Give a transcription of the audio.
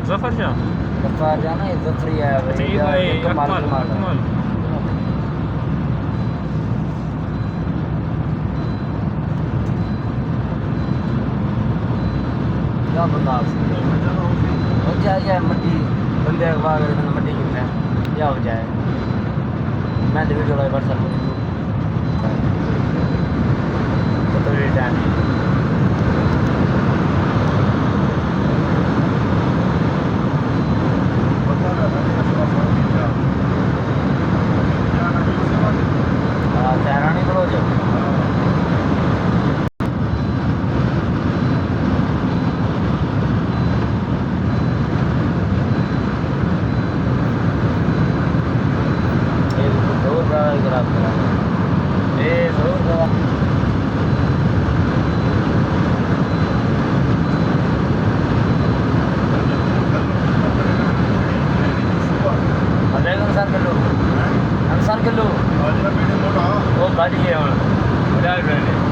ज़फ़र शाह। गफ्फार जाना है ज़फरी है अच्छा ये भाई अकमल अकमल। क्या बंदा हो जाए मंडी बंदे अखबार मंडी की है क्या हो जाए मैं तो वीडियो लाइव व्हाट्सएप तो टाइम सहरानी करो जो वो गाड़ी है